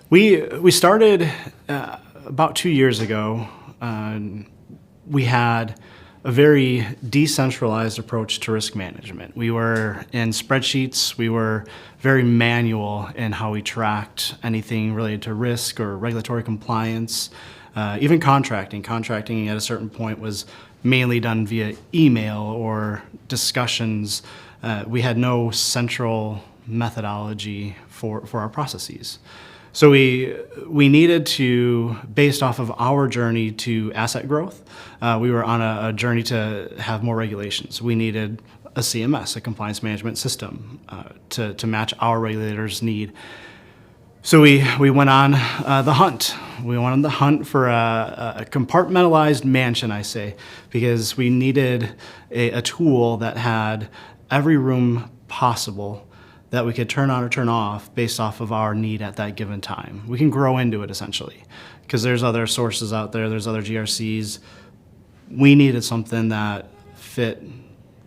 We started about 2 years ago. We had a very decentralized approach to risk management. We were in spreadsheets. We were very manual in how we tracked anything related to risk or regulatory compliance, even contracting. Contracting at a certain point was mainly done via email or discussions. We had no central methodology for our processes. So we needed to, based off of our journey to asset growth, we were on a journey to have more regulations. We needed a CMS, a compliance management system, to match our regulators' need. So we went on the hunt. We went on the hunt for a compartmentalized mansion, I say, because we needed a tool that had every room possible that we could turn on or turn off based off of our need at that given time. We can grow into it essentially, because there's other sources out there, there's other GRCs. We needed something that fit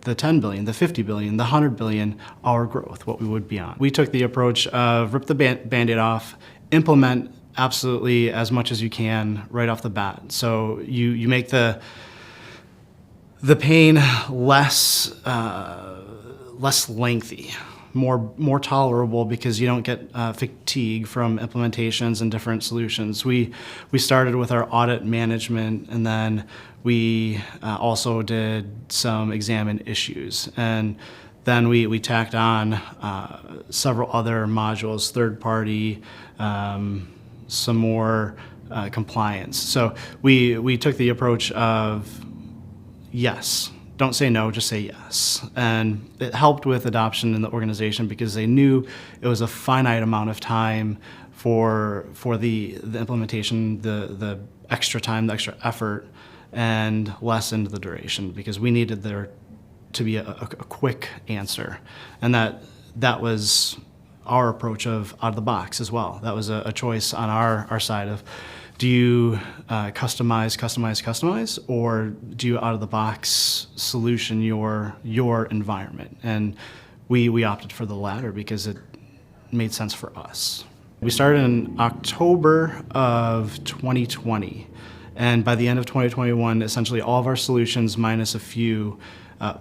the 10 billion, the 50 billion, the 100 billion, our growth, what we would be on. We took the approach of rip the Band-Aid off, implement absolutely as much as you can right off the bat. So you make the pain less lengthy, more tolerable, because you don't get fatigue from implementations and different solutions. We started with our audit management, and then we also did some examine issues, and then we tacked on several other modules, third party, some more compliance. So we took the approach of yes. Don't say no, just say yes. And it helped with adoption in the organization because they knew it was a finite amount of time for the implementation, the extra time, the extra effort, and lessened the duration, because we needed there to be a quick answer. And that was our approach of out of the box as well. That was a choice on our side of, do you customize, or do you out of the box solution your environment? And we opted for the latter because it made sense for us. We started in October of 2020, and by the end of 2021, essentially all of our solutions, minus a few,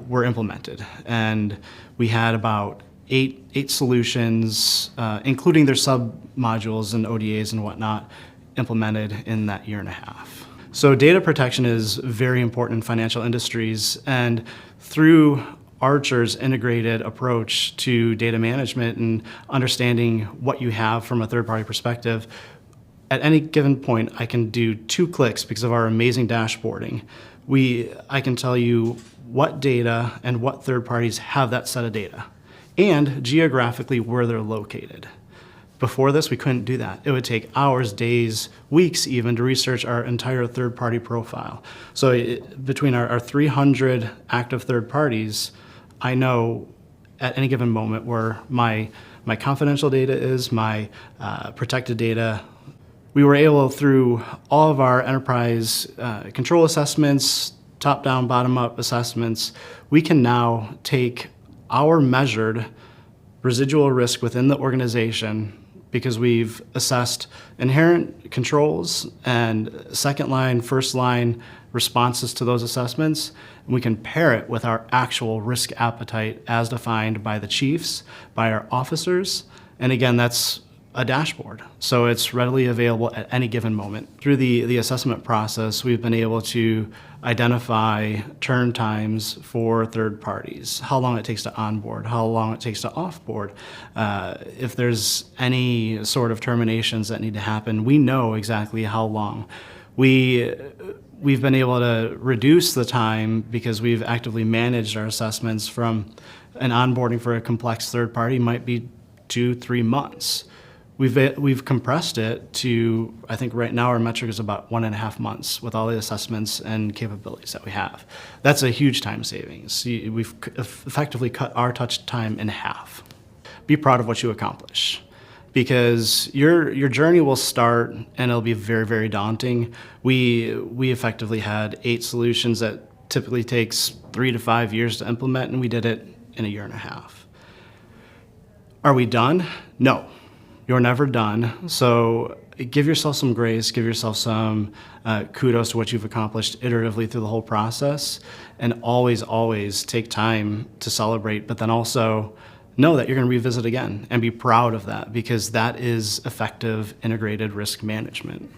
were implemented. And we had about eight solutions, including their sub-modules and ODAs and whatnot, implemented in that year and a half. So data protection is very important in financial industries, and through Archer's integrated approach to data management and understanding what you have from a third-party perspective, at any given point I can do 2 clicks because of our amazing dashboarding. I can tell you what data and what third parties have that set of data, and geographically where they're located. Before this, we couldn't do that. It would take hours, days, weeks even to research our entire third-party profile. So between our 300 active third parties, I know at any given moment where my confidential data is, my protected data. We were able, through all of our enterprise control assessments, top-down, bottom-up assessments, we can now take our measured residual risk within the organization, because we've assessed inherent controls and second line, first line responses to those assessments, and we can pair it with our actual risk appetite as defined by the chiefs, by our officers, and again, that's a dashboard. So it's readily available at any given moment. Through the assessment process, we've been able to identify turn times for third parties, how long it takes to onboard, how long it takes to offboard. If there's any sort of terminations that need to happen, we know exactly how long. We've been able to reduce the time because we've actively managed our assessments from an onboarding for a complex third party might be 2-3 months. We've compressed it to, I think right now our metric is about 1.5 months with all the assessments and capabilities that we have. That's a huge time savings. We've effectively cut our touch time in half. Be proud of what you accomplish, because your journey will start and it'll be very, very daunting. We effectively had 8 solutions that typically takes 3 to 5 years to implement, and we did it in a year and a half. Are we done? No. you're never done. So give yourself some grace, give yourself some kudos to what you've accomplished iteratively through the whole process, and always, always take time to celebrate, but then also know that you're going to revisit again and be proud of that, because that is effective integrated risk management.